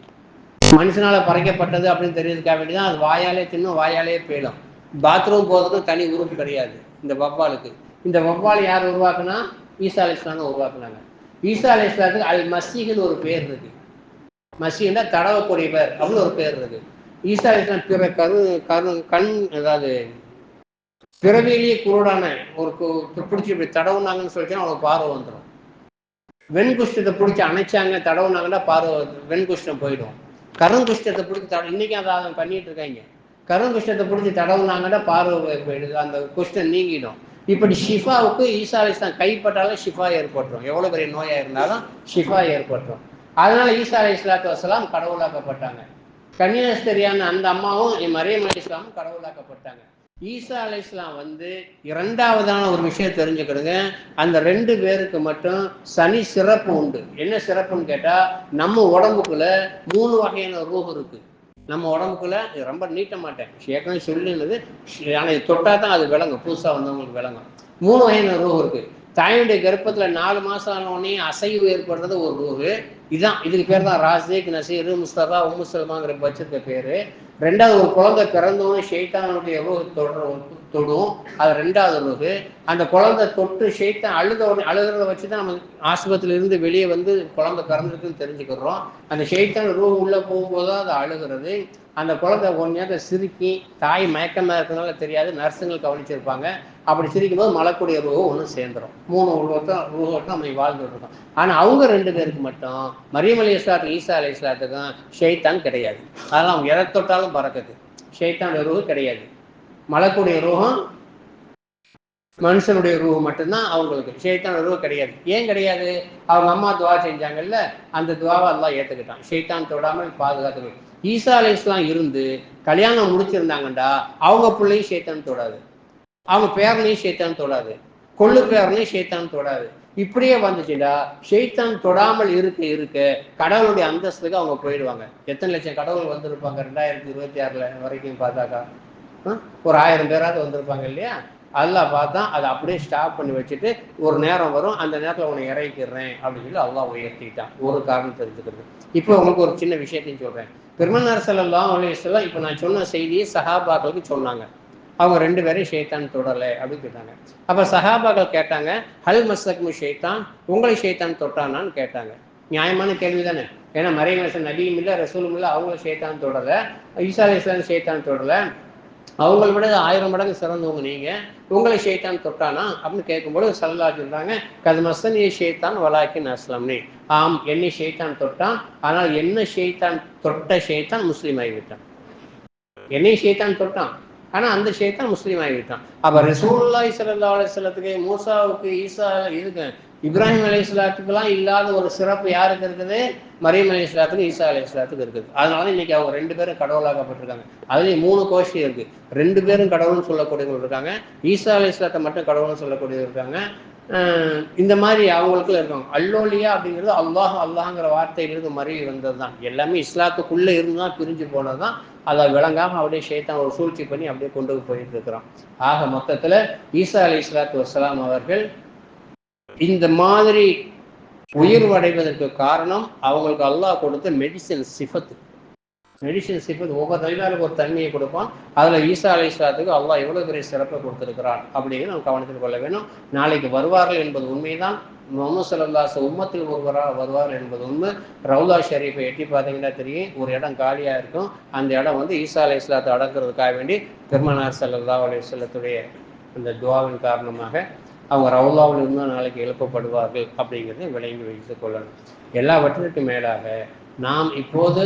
மனுஷனால பறைக்கப்பட்டது அப்படின்னு தெரிஞ்சதுக்காக வேண்டிதான் அது வாயாலே தின்னும் வாயாலே பேலும். பாத்ரூம் போறதுக்கும் தனி உறுப்பு கிடையாது இந்த வவ்வாலுக்கு. இந்த வவ்வால் யார் உருவாக்குனா, ஈசா அலைஹிஸ்ஸலாம் உருவாக்குனாங்க. ஈசா அலைஹிஸ்ஸலாத்துக்கு அல் மசீஹ்னு ஒரு பேர் இருக்கு. மசீஹ்னா தடவக்கூடிய பேர், அப்படின்னு ஒரு பேர் இருக்கு. ஈசா அலைஹிஸ்ஸலாம் பிற கண் அதாவது பிறவிலேயே குருடான ஒரு பிடிச்சி இப்படி தடவுனாங்கன்னு சொல்லிட்டு அவனுக்கு பார்வை வந்துடும். வெண்குஷ்டத்தை பிடிச்சி அணைச்சாங்க தடவுனாங்கன்னா பார்வை வெண்குஷ்டம் போயிடும். கருங்குஷ்டத்தை பிடிச்சி இன்னைக்கு அதை பண்ணிட்டு இருக்காங்க. கருங்குஷ்டத்தை பிடிச்சி தடவுனாங்கன்னா பார்வை போயிடுது, அந்த குஷ்டம் நீங்கிடும். இப்படி ஷிஃபாவுக்கு ஈசா அலைஹிஸ்ஸலாம் கைப்பட்டாலும் ஷிஃபா ஏற்பட்டுரும். எவ்வளவு பெரிய நோயா இருந்தாலும் ஷிஃபா ஏற்பட்டுரும். அதனால ஈசா அலைஹிஸ்ஸலாத்து வஸ்ஸலாம் கடவுளாக்கப்பட்டாங்க. கன்னியாஸ்திரியான அந்த அம்மாவும் மரியம் அலைஹிஸ்ஸலாமும் கடவுளாக்கப்பட்டாங்க. ஈசா அலைஹிஸ்ஸலாம் இரண்டாவதான ஒரு விஷயம் தெரிஞ்சுக்கிடுங்க, அந்த 2 பேருக்கு மட்டும் சனி சிறப்பு உண்டு. என்ன சிறப்புன்னு கேட்டா, நம்ம உடம்புக்குள்ள 3 வகையான ரூஹ் இருக்கு. நம்ம உடம்புக்குள்ள ரொம்ப நீட்ட மாட்டேன், ஏற்கனவே சொல்லினது, ஆனா தொட்டா தான் அது விளங்கும், புதுசா வந்தவங்களுக்கு விளங்கும். 3 வகையான ரூஹ் இருக்கு. தாயினுடைய கர்ப்பத்துல 4 மாசம் ஆன உடனே அசைவு ஏற்படுறது ஒரு ரூஹு. இதுதான், இதுக்கு பேர் தான் ராசிக், நசீர், முஸ்தபா, உம்மு சல்மாங்கிற பட்சத்துக்கு பேரு. ரெண்டாவது, ஒரு குழந்தை பிறந்தோன்னு ஷைத்தானுடைய ரூஹ் தொடும், அது ரெண்டாவது ரூஹு. அந்த குழந்தை தொட்டு ஷைத்தான் அழுகிறத வச்சுதான் நம்ம ஆஸ்பத்திரியில இருந்து வெளியே வந்து குழந்தை பிறந்திருக்குன்னு தெரிஞ்சுக்கிறோம். அந்த ஷைத்தான் ரூஹ் உள்ள போகும்போது தான் அது அழுகிறது. அந்த குழந்தை கொஞ்ச நேரத்தை சிரிக்கி, தாய் மயக்கமாக இருக்கிறதுனால தெரியாது, நர்ஸுங்கள் கவனிச்சிருப்பாங்க. அப்படி சிரிக்கும் போது மலக்குடைய ரூஹு ஒன்று சேர்ந்துடும். 3 ரூஹோட்டம் நம்ம வாழ்ந்துட்டு இருக்கோம். ஆனால் அவங்க 2 பேருக்கு மட்டும், மரியம் அலைஹிஸ்ஸலாத்துக்கும் ஈசா அலைஹிஸ்ஸலாத்துக்கும் ஷைத்தான் கிடையாது. அதெல்லாம் அவங்க எதை தொட்டாலும் பறக்குது. ஷைத்தான் ரூஹு கிடையாது. மலக்குடைய ரூஹம் மனுஷனுடைய ரூஹு மட்டும்தான் அவங்களுக்கு. ஷைத்தான் ரூஹு கிடையாது. ஏன் கிடையாது? அவங்க அம்மா துவா செஞ்சாங்கல்ல, அந்த துவாவை அல்லாஹ் ஏற்றுக்கிட்டான். ஷைத்தான் தொடாமல் பாதுகாத்து. ஈசா அலைஹிஸ்ஸலாம் இருந்து கல்யாணம் முடிச்சிருந்தாங்கண்டா அவங்க பிள்ளையும் ஷைத்தான் தொடாது, அவங்க பேரனையும் ஷைத்தான் தொடாது, கொள்ளு பேரனையும் ஷைத்தான் தொடாது. இப்படியே வந்துச்சுடா ஷைத்தான் தொடாமல் இருக்க கடவுளுடைய அந்தஸ்துக்கு அவங்க போயிடுவாங்க. எத்தனை லட்சம் கடவுள் வந்திருப்பாங்க 2026 வரைக்கும் பார்த்தாக்கா? ஒரு 1000 பேராவது வந்திருப்பாங்க இல்லையா? அல்லாஹ் பார்த்தா அதை அப்படியே ஸ்டாப் பண்ணி வச்சுட்டு ஒரு நேரம் வரும், அந்த நேரத்தில் உன்னை இறக்கிடுறேன் அப்படின்னு சொல்லி அல்லாஹ் உயர்த்திட்டான். ஒரு காரணம் தெரிஞ்சுக்கிறது. இப்போ உங்களுக்கு ஒரு சின்ன விஷயத்தையும் சொல்றேன். பெருமானார் ஸல்லல்லாஹு அலைஹி வஸல்லம் இப்போ நான் சொன்ன செய்தியை சஹாபாக்களுக்கு சொன்னாங்க. அவங்க 2 பேரையும் ஷைத்தான் தொடலை அப்படின்னு கேட்டாங்க. அப்ப சஹாபாக்கள் கேட்டாங்க, ஹல் மஸ்ஸக்மு ஷைத்தான், உங்களை ஷைத்தான் தொட்டானான்னு கேட்டாங்க. நியாயமான கேள்வி தானே. ஏன்னா மரியம் நபியும் இல்லை, ரசூலும் இல்லை, அவங்கள ஷைத்தான் தொடலை, ஈசா அலைஹிஸ்ஸலாம் ஷைத்தான் தொடலை, அவங்கள விட 1000 மடங்கு சிறந்தவங்க நீங்க, உங்களை ஷைத்தான் தொட்டானா அப்படின்னு கேட்கும்போது ஸல்லல்லாஹு சொல்றாங்க, கது மஸ்ஸனி ஷைத்தான் வலாக்கின் அஸ்லம்னி, ஆம் என்னை ஷைத்தான் தொட்டான், ஆனால் என்ன ஷைத்தான் தொட்ட ஷைத்தான் முஸ்லீம் ஆகிவிட்டான். என்னை ஷைத்தான் தொட்டான், ஆனா அந்த ஷைத்தான் முஸ்லீம் ஆகிவிட்டான். அப்ப ரசூலுல்லாஹி ஸல்லல்லாஹு அலைஹி வஸல்லத்துக்கு, மூசாவுக்கு, ஈசா இதுக்கு, இப்ராஹிம் அலைஹிஸ்ஸலாத்துக்குலாம் இல்லாத ஒரு சிறப்பு யாருக்கு இருக்குது? மரியம் அலைஹிஸ்ஸலாத்துக்கு, ஈசா அலைஹிஸ்ஸலாத்துக்கு இருக்குது. அதனால இன்னைக்கு அவங்க 2 பேரும் கடவுளாக்கப்பட்டிருக்காங்க. அதுலேயும் 3 கோஷ்டி இருக்கு. 2 பேரும் கடவுள்னு சொல்லக்கூடியவங்க இருக்காங்க, ஈசா அலைஹிஸ்ஸலாத்தை மட்டும் கடவுள்னு சொல்லக்கூடியவங்க இருக்காங்க. இந்த மாதிரி அவங்களுக்குள்ள இருக்காங்க. அல்லோலியா அப்படிங்கிறது அல்லாஹ்ங்கிற வார்த்தையிலிருந்து மருவி வந்தது தான். எல்லாமே இஸ்லாத்துக்குள்ள இருந்து தான் பிரிஞ்சு போனது தான். அதை விளங்காம அப்படியே ஷைத்தான் ஒரு சூழ்ச்சி பண்ணி அப்படியே கொண்டு போயிட்டு இருக்கிறோம். ஆக மொத்தத்துல ஈசா அலைஹிஸ்ஸலாத்து வஸ்ஸலாம் அவர்கள் இந்த மாதிரி உயர்வடைவதற்கு காரணம் அவங்களுக்கு அல்லாஹ் கொடுத்த மெடிசன் சிஃபத்து. ஒவ்வொரு தலைவருக்கு ஒரு தன்மையை கொடுப்பான். அதுல ஈசா அலைஹிஸ்ஸலாத்துக்கு அல்லாஹ் எவ்வளவு பெரிய சிறப்பை கொடுத்திருக்கிறான் அப்படின்னு நம்ம கவனத்தில் கொள்ள வேணும். நாளைக்கு வருவார்கள் என்பது உண்மைதான். முஹம்மது ஸல்லல்லாஹு அலைஹி உம்மத்தில் ஒருவராக வருவார்கள் என்பது உண்மை. ரவுலா ஷரீஃபை எட்டி பார்த்தீங்கன்னா தெரியும், ஒரு இடம் காலியா இருக்கும். அந்த இடம் வந்து ஈசா அலைஹிஸ்ஸலாத்தை அடக்கிறதுக்காக வேண்டி பெருமானார் ஸல்லல்லாஹு அலைஹி வஸல்லத்துடைய அந்த துஆவின் காரணமாக அவங்க ரவுலாவில் இருந்தும் நாளைக்கு எழுப்பப்படுவார்கள் அப்படிங்கிறதை விளங்கி வைத்துக் கொள்ளணும். எல்லாவற்றிற்கும் மேலாக நாம் இப்போது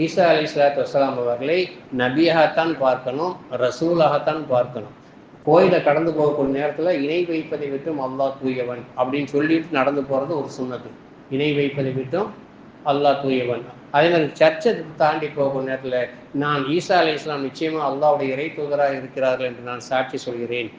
ஈசா அலைஹிஸ்ஸலாத்து வஸ்ஸலாம் அவர்களை நபியாகத்தான் பார்க்கணும், ரசூலாகத்தான் பார்க்கணும். கோயிலை கடந்து போகக்கூடிய நேரத்தில் இணை வைப்பதை விட்டும் அல்லாஹ் தூயவன் அப்படின்னு சொல்லிட்டு நடந்து போகிறது ஒரு சுன்னத்து. இணை வைப்பதை விட்டும் அல்லாஹ் தூயவன். அதே மாதிரி சர்ச்சை தாண்டி போகக்கூடிய நேரத்தில் நான் ஈசா அலைஹிஸ்ஸலாம் நிச்சயமாக அல்லாஹ்வுடைய இறை தூதராக இருக்கிறார்கள் என்று நான் சாட்சி சொல்கிறேன்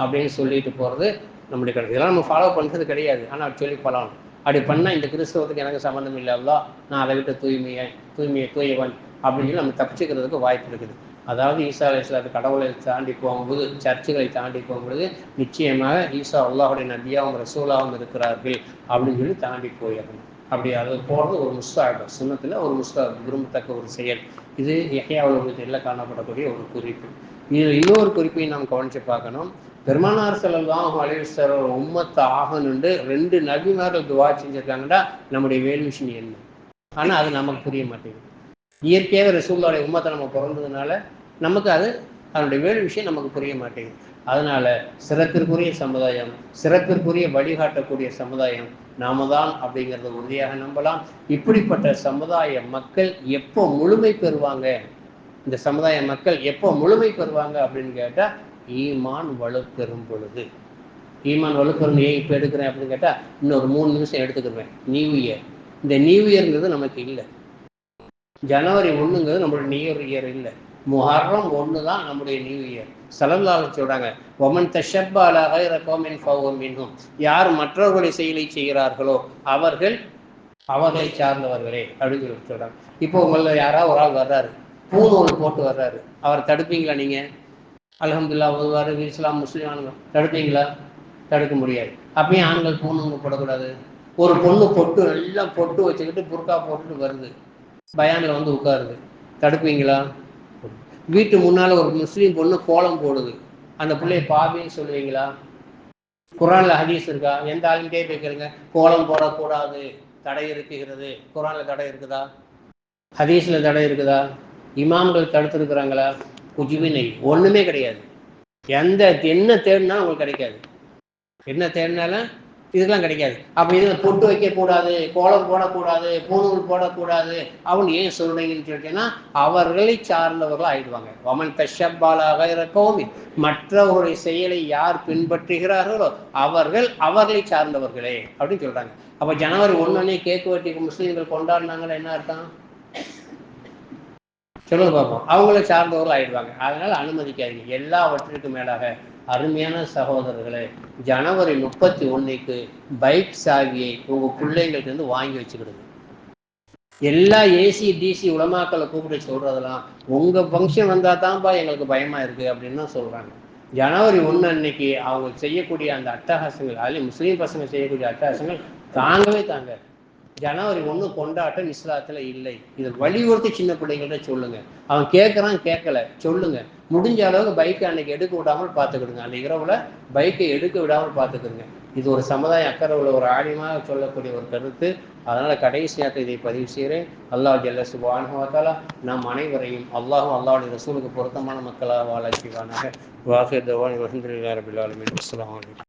அப்படின்னு சொல்லிட்டு போகிறது நம்முடைய கருத்து. இதெல்லாம் நம்ம ஃபாலோ பண்ணுறது கிடையாது, ஆனால் அப்படி சொல்லி பழகணும். அப்படி பண்ணால் இந்த கிறிஸ்தவத்துக்கு எனக்கு சம்மந்தம் இல்லை, அல்லாஹ் நான் அதை விட்டு தூயவன் அப்படின்னு சொல்லி நம்ம தப்பிச்சுக்கிறதுக்கு வாய்ப்பு இருக்குது. அதாவது ஈசா அலைஹிஸ்ஸலாத்து கடவுளை தாண்டி போகும்போது, சர்ச்சுகளை தாண்டி போகும்போது நிச்சயமாக ஈசா அல்லாஹுடைய நபியாவும் ரசூலாவும் இருக்கிறார்கள் அப்படின்னு சொல்லி தாண்டி போயிடணும். அப்படி அது போகிறது ஒரு முஸ்தாஹப், சுன்னத்தில் ஒரு முஸ்தாஹப், விரும்பத்தக்க ஒரு செயல். இது யஹ்யா உலகத்தில் காணப்படக்கூடிய ஒரு குறிப்பு. இதில் இன்னொரு குறிப்பையும் நாம் கவனித்து பார்க்கணும். பெருமானார் ஸல்லல்லாஹு அலைஹி வஸல்லம் உம்மத்தை ஆகணுண்டு 2 நபிமார்கள் துவா செஞ்சிருக்காங்கடா, நம்முடைய வேல்யூஷன் என்ன? ஆனால் அது நமக்கு புரிய மாட்டேங்குது. இயற்கையாக ரசூலுல்லாஹி உம்மத்தை நம்ம பிறந்ததுனால நமக்கு அதனுடைய வேல்யூஷன் நமக்கு புரிய மாட்டேங்குது. அதனால சிறப்பிற்குரிய சமுதாயம், சிறப்பிற்குரிய வழிகாட்டக்கூடிய சமுதாயம் நாம தான் அப்படிங்கிறத உறுதியாக நம்பலாம். இப்படிப்பட்ட சமுதாய மக்கள் எப்போ முழுமை பெறுவாங்க, இந்த சமுதாய மக்கள் எப்போ முழுமை பெறுவாங்க அப்படின்னு கேட்டால் ஈமான் வலுப்பெறும் பொழுது. ஈமான் வலுப்பெறும் ஏன் இப்போ எடுக்கிறேன் அப்படின்னு கேட்டால் இன்னொரு 3 நிமிஷம் எடுத்துக்கிடுவேன். நியூ இயர், இந்த நியூ இயர்ங்கிறது நமக்கு இல்லை. ஜனவரி 1ங்கிறது நம்மளுடைய நியூ இயர் இல்லை. முஹர்ரம் 1 தான் நம்முடைய நியூ இயர். ஸல்லல்லாஹு அலைஹி சொல்றாங்க, வமன் தஷப்பா அலா கைர கௌமின் ஃபஹுவ மின்ஹும், யார் மற்றவர்களுடைய செயலை செய்கிறார்களோ அவர்களை சார்ந்தவர்களே அப்படின்னு சொல்லி சொல்றாங்க. இப்போ உங்களை யாராவது ஒரு ஆள் வர்றாரு, பூநூல் போட்டு வர்றாரு, அவரை தடுப்பீங்களா? நீங்க அல்ஹம்துலில்லாஹ் ஓதுவாரு, இஸ்லாம் முஸ்லீம் தடுப்பீங்களா? தடுக்க முடியாது. அப்பயும் ஆண்கள் பொண்ணு போடக்கூடாது. ஒரு பொண்ணு பொட்டு நல்லா பொட்டு வச்சுக்கிட்டு புர்கா போட்டுட்டு வருது, பயானில் வந்து உட்காருது, தடுப்பீங்களா? வீட்டு முன்னால் ஒரு முஸ்லீம் பொண்ணு கோலம் போடுது, அந்த பிள்ளைய பாவின்னு சொல்லுவீங்களா? குரான்ல ஹதீஸ் இருக்கா? எந்த ஆளுங்கிட்டே கேட்குறீங்க, கோலம் போடக்கூடாது தடை இருக்குகிறது, குரான்ல தடை இருக்குதா? ஹதீஸ்ல தடை இருக்குதா? இமாம்கள் தடுத்துருக்குறாங்களா? குஜுவினை ஒன்றுமே கிடையாது. என்ன தேடினா உங்களுக்கு கிடைக்காது, என்ன தேடினாலும் இதுக்கெல்லாம் கிடைக்காது. அப்போ இதில் பொட்டு வைக்கக்கூடாது, கோலம் போடக்கூடாது, பூணூல் போடக்கூடாது அப்படின்னு ஏன் சொல்றீங்கன்னு சொல்லிட்டீங்கன்னா, அவர்களை சார்ந்தவர்கள் ஆயிடுவாங்க. வமன் தஷப்பாலாக இருக்கவும், மற்றவர்களுடைய செயலை யார் பின்பற்றுகிறார்களோ அவர்களை சார்ந்தவர்களே அப்படின்னு சொல்றாங்க. அப்போ ஜனவரி 1 கேக்கு வெட்டி முஸ்லீம்கள் கொண்டாடினாங்களா, என்ன அர்த்தம் சொல்லுங்க பார்ப்போம்? அவங்கள சார்ந்தவர்கள் ஆயிடுவாங்க. அதனால அனுமதிக்காதீங்க. எல்லாவற்றிற்கும் மேலாக அருமையான சகோதரர்களே, ஜனவரி 31 பைக் சாவியை உங்க பிள்ளைங்கள்ட்ட வாங்கி வச்சுக்கிடுங்க. எல்லா ஏசி டிசி உலமாக்களை கூப்பிட்டு சொல்றதெல்லாம் உங்க ஃபங்க்ஷன் வந்தா தான்ப்பா எங்களுக்கு பயமா இருக்கு அப்படின்னு தான் சொல்றாங்க. ஜனவரி 1 அன்னைக்கு அவங்க செய்யக்கூடிய அந்த அட்டகாசங்கள், அதுலேயும் முஸ்லீம் பசங்க செய்யக்கூடிய அட்டகாசங்கள் தாங்கவே தாங்க. ஜனவரி 1 கொண்டாட்டம் இஸ்லாத்துல இல்லை. இதை வலியுறுத்தி சின்ன பிள்ளைங்கள்ட்ட சொல்லுங்க. அவன் கேட்கறான் கேட்கல சொல்லுங்க. முடிஞ்ச அளவுக்கு பைக்கை அன்னைக்கு எடுக்க விடாமல் பார்த்துக்கிடுங்க. அந்த இரவுல பைக்கை எடுக்க விடாமல் பார்த்துக்கிடுங்க. இது ஒரு சமுதாய அக்கறை உள்ள ஒரு ஆழமாக சொல்லக்கூடிய ஒரு கருத்து. அதனால கடைசியாக இதை பதிவு செய்கிறேன். அல்லாஹ் ஜல்ல சுப்ஹானஹு வ தஆலா நம் அனைவரையும் அல்லாஹும் அல்லாஹ்வுடைய ரசூலுக்கு பொருத்தமான மக்களாக வாழ செய்வானாக. வாஹிர் தவான் அல்ஹம்துலில்லாஹி ரப்பில் ஆலமீன். அஸ்ஸலாமு அலைக்கும்.